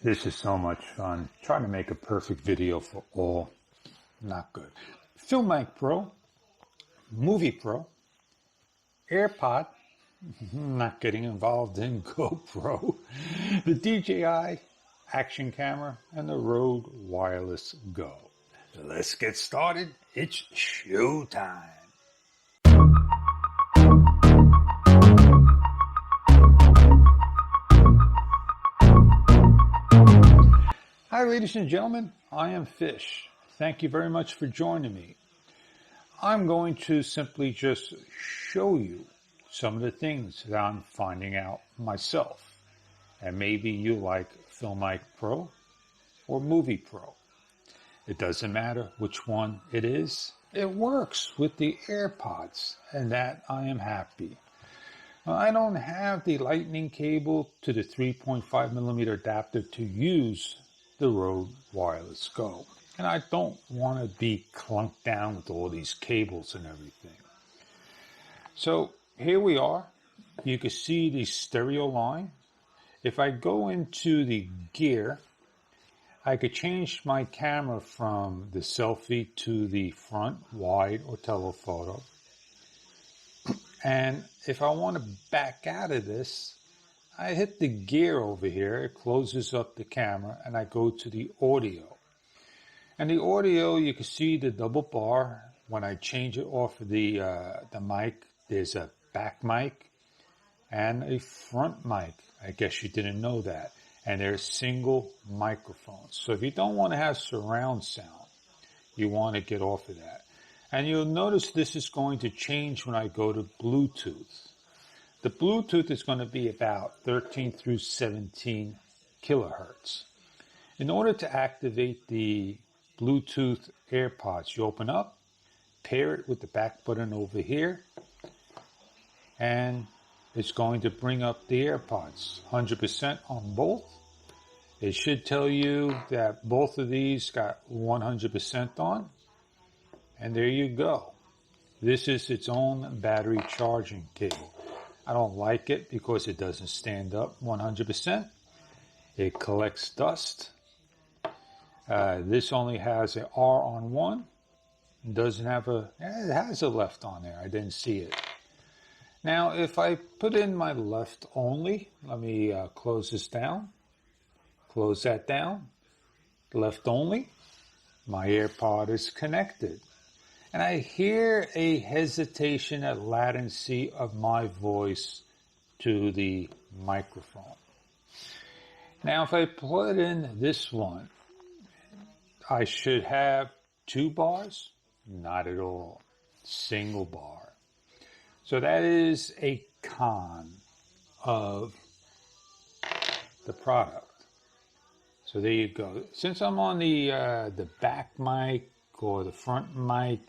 This is so much fun. Trying to make a perfect video for all. Not good. Filmic Pro, Movie Pro, AirPod, not getting involved in GoPro, the DJI action camera, and the Rode Wireless Go. So let's get started. It's showtime. Hi, ladies and gentlemen. I am Fish. Thank you very much for joining me. I'm going to simply just show you some of the things that I'm finding out myself. And maybe you like Filmic Pro or Movie Pro. It doesn't matter which one it is. It works with the Earpods, and that I am happy. I don't have the lightning cable to the 3.5 millimeter adapter to use the Rode Wireless Go. And I don't want to be clunked down with all these cables and everything. So here we are. You can see the stereo line. If I go into the gear, I could change my camera from the selfie to the front, wide, or telephoto. And if I want to back out of this, I hit the gear over here, it closes up the camera, and I go to the audio. And the audio, you can see the double bar. When I change it off of the mic, there's a back mic and a front mic. I guess you didn't know that. And there's single microphones. So if you don't want to have surround sound, you want to get off of that. And you'll notice this is going to change when I go to Bluetooth. The Bluetooth is going to be about 13 through 17 kilohertz. In order to activate the Bluetooth AirPods, you open up, pair it with the back button over here, and it's going to bring up the AirPods. 100% on both. It should tell you that both of these got 100% on, and there you go. This is its own battery charging cable. I don't like it because it doesn't stand up 100%. It collects dust. This only has an R on one. It doesn't have it has a left on there. I didn't see it. Now, if I put in my left only, let me close this down. Close that down. Left only. My AirPod is connected. And I hear a hesitation, a latency of my voice to the microphone. Now, if I put in this one, I should have 2 bars? Not at all. Single bar. So that is a con of the product. So there you go. Since I'm on the back mic or the front mic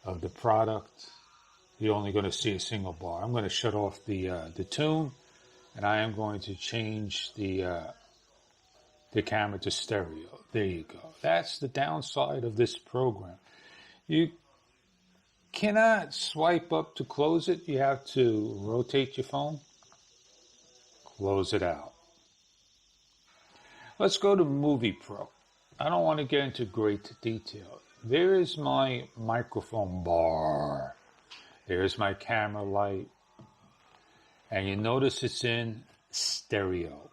of the product, you're only going to see a single bar. I'm going to shut off the tune, and I am going to change the camera to stereo. There you go. That's the downside of this program. You cannot swipe up to close it. You have to rotate your phone, close it out. Let's go to Movie Pro. I don't want to get into great detail. There is my microphone bar. There's my camera light. And you notice it's in stereo.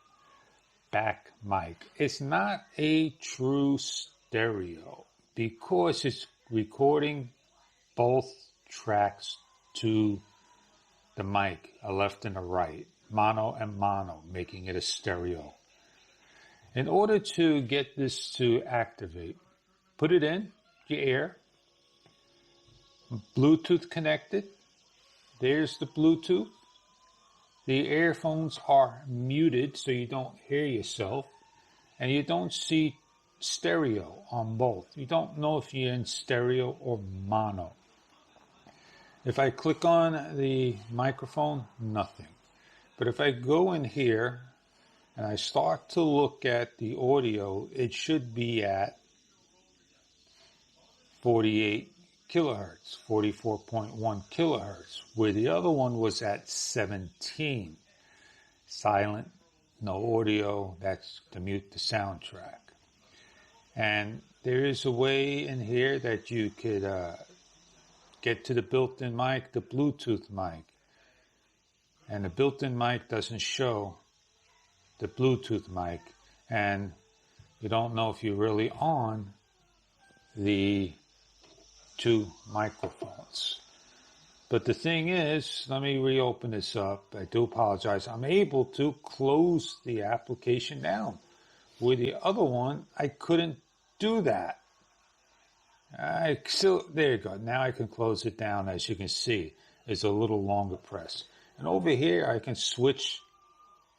Back mic. It's not a true stereo because it's recording both tracks to the mic, a left and a right, mono and mono, making it a stereo. In order to get this to activate, put it in your ear, Bluetooth connected. There's the Bluetooth. The earphones are muted so you don't hear yourself, and you don't see stereo on both. You don't know if you're in stereo or mono. If I click on the microphone, nothing. But if I go in here and I start to look at the audio, it should be at 48 kilohertz, 44.1 kilohertz, where the other one was at 17. Silent, no audio. That's to mute the soundtrack. And there is a way in here that you could get to the built-in mic, the Bluetooth mic. And the built-in mic doesn't show the Bluetooth mic. And you don't know if you're really on the two microphones. But the thing is, let me reopen this up. I do apologize. I'm able to close the application down. With the other one, I couldn't do that. There you go. Now I can close it down. As you can see, it's a little longer press. And over here, I can switch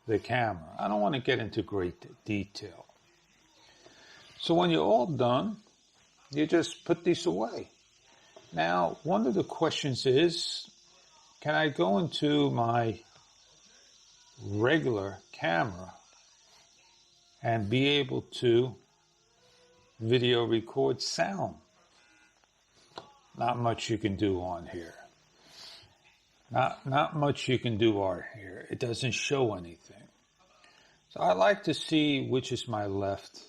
the camera. I don't want to get into great detail. So when you're all done, you just put these away. Now, one of the questions is, can I go into my regular camera and be able to video record sound? Not much you can do on here. Not much you can do on here. It doesn't show anything. So I like to see which is my left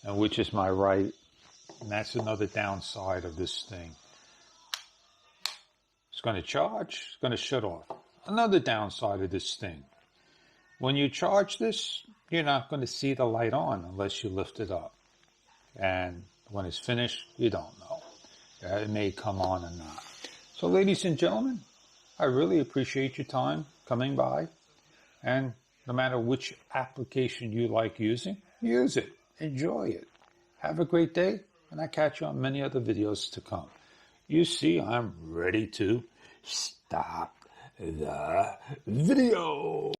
and which is my right. And that's another downside of this thing. It's going to charge, it's going to shut off. Another downside of this thing. When you charge this, you're not going to see the light on unless you lift it up. And when it's finished, you don't know. It may come on or not. So ladies and gentlemen, I really appreciate your time coming by. And no matter which application you like using, use it. Enjoy it. Have a great day. And I'll catch you on many other videos to come. You see, I'm ready to stop the video.